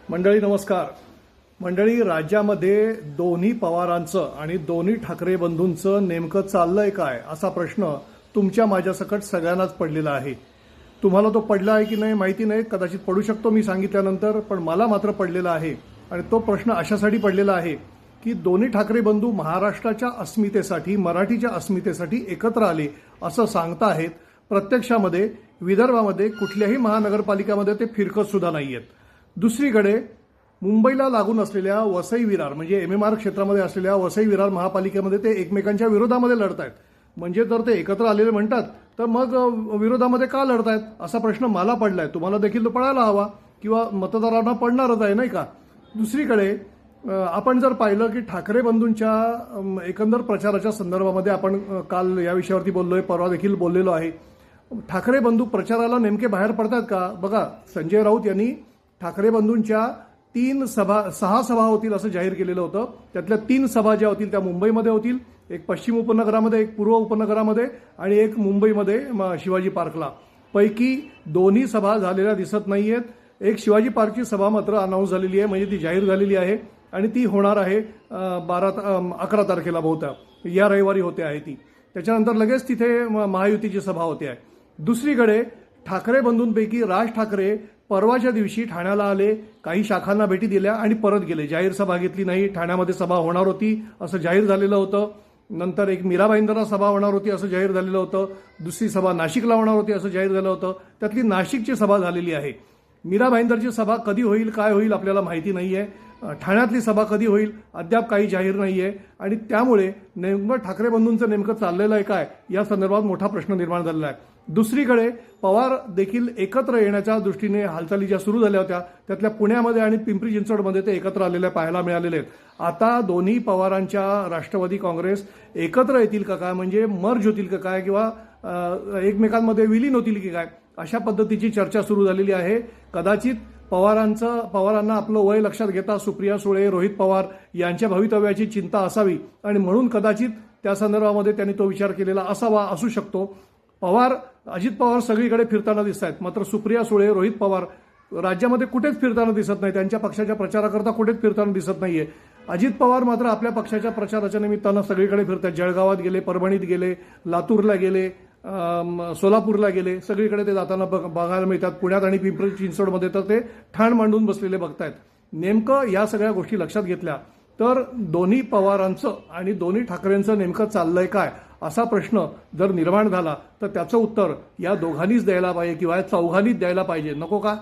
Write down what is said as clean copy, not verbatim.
मंडळी नमस्कार. मंडळी, राज्यामध्ये दोन्ही पवारांचं आणि दोन्ही ठाकरे बंधूंचं नेमकं चाललंय काय असा प्रश्न तुमच्या माझ्यासकट सगळ्यांनाच पडलेला आहे. तुम्हाला तो पडला आहे की नाही माहिती नाही, कदाचित पडू शकतो मी सांगितल्यानंतर, पण मला मात्र पडलेला आहे. आणि तो प्रश्न अशासाठी पडलेला आहे की दोन्ही ठाकरे बंधू महाराष्ट्राच्या अस्मितेसाठी, मराठीच्या अस्मितेसाठी एकत्र आले असं सांगताहेत. प्रत्यक्षामध्ये विदर्भामध्ये कुठल्याही महानगरपालिकामध्ये ते फिरकत सुद्धा नाहीयेत. दुसरीकडे मुंबईला लागून असलेल्या वसई विरार म्हणजे MMR क्षेत्रामध्ये असलेल्या वसई विरार महापालिकेमध्ये ते एकमेकांच्या विरोधामध्ये लढतायत. म्हणजे जर ते एकत्र आलेले म्हणतात तर मग विरोधामध्ये का लढतायत असा प्रश्न मला पडलाय. तुम्हाला देखील तो पडायला हवा किंवा मतदारांना पडणारच आहे, नाही का. दुसरीकडे आपण जर पाहिलं की ठाकरे बंधूंच्या एकंदर प्रचाराच्या संदर्भामध्ये आपण काल या विषयावरती बोललोय, परवा देखील बोललेलो आहे. ठाकरे बंधू प्रचाराला नेमके बाहेर पडतात का? बघा, संजय राऊत यांनी ठाकरे बंधूंच्या 6 सभा होतील असं जाहीर केलेलं होतं. त्यातल्या 3 सभा ज्या होतील त्या मुंबईमध्ये होतील, एक पश्चिम उपनगरामध्ये, एक पूर्व उपनगरामध्ये आणि एक मुंबईमध्ये शिवाजी पार्कला. पैकी दोन्ही सभा झालेल्या दिसत नाहीयेत. एक शिवाजी पार्कची सभा मात्र अनाऊन्स झालेली आहे, म्हणजे ती जाहीर झालेली आहे आणि ती होणार आहे 11 तारखेला बहुतेक, या रविवारी होते आहे ती. त्याच्यानंतर लगेच तिथे महायुतीची सभा होते आहे. दुसरीकडे ठाकरे बंधूंपैकी राज ठाकरे परवाच्या दिवशी ठाण्याला आले, काही शाखांना भेटी दिल्या आणि परत गेले. जाहीर सभा घेतली नाही. ठाण्यामध्ये सभा होणार होती असं जाहीर झालेलं होतं. नंतर एक मीरा भाईंदरला सभा होणार होती असं जाहीर झालेलं होतं. दुसरी सभा नाशिकला होणार होती असं जाहीर झालं होतं. त्यातली नाशिकची सभा झालेली आहे. मीरा भाईंदरची सभा कधी होईल, काय होईल आपल्याला माहिती नाहीये. ठाण्यातली सभा कधी होईल अद्याप काही जाहीर नाहीये. आणि त्यामुळे नेमकं ठाकरे बंधूंचं नेमकं चाललेलं आहे काय या संदर्भात मोठा प्रश्न निर्माण झालेला आहे. दुसरीकडे पवार देखील एकत्र येण्याच्या दृष्टीने हालचाली ज्या सुरू झाल्या होत्या त्यातल्या पुण्यामध्ये आणि पिंपरी चिंचवडमध्ये ते एकत्र आलेल्या पाहायला मिळालेले आहेत. आता दोन्ही पवारांच्या राष्ट्रवादी काँग्रेस एकत्र येतील का काय, म्हणजे मर्ज होतील का काय, किंवा एकमेकांमध्ये विलीन होतील की काय, अशा पद्धतीची चर्चा सुरू झालेली आहे. कदाचित पवारांना आपलं वय लक्षात घेता सुप्रिया सुळे, रोहित पवार यांच्या भवितव्याची चिंता असावी आणि म्हणून कदाचित त्या संदर्भामध्ये त्यांनी तो विचार केलेला असावा, असू शकतो. अजित पवार सगळीकडे फिरताना दिसत आहेत, मात्र सुप्रिया सुळे, रोहित पवार राज्यामध्ये कुठेच फिरताना दिसत नाही. त्यांच्या पक्षाच्या प्रचाराकरता कुठेच फिरताना दिसत नाहीये. अजित पवार मात्र आपल्या पक्षाच्या प्रचाराच्या निमित्तानं सगळीकडे फिरतात. जळगावात गेले, परभणीत गेले, लातूरला गेले, सोलापूरला गेले, सगळीकडे ते जाताना बघायला मिळतात. पुण्यात आणि पिंपरी चिंचवडमध्ये तर ते ठाण मांडून बसलेले बघतायत. नेमकं या सगळ्या गोष्टी लक्षात घेतल्या तर दोन्ही पवारांचं आणि दोन्ही ठाकरेंचं नेमकं चाललंय काय असा प्रश्न जर निर्माण झाला तर त्याचं उत्तर या दोघांनीच द्यायला पाहिजे किंवा या चौघांनीच द्यायला पाहिजे, नको का?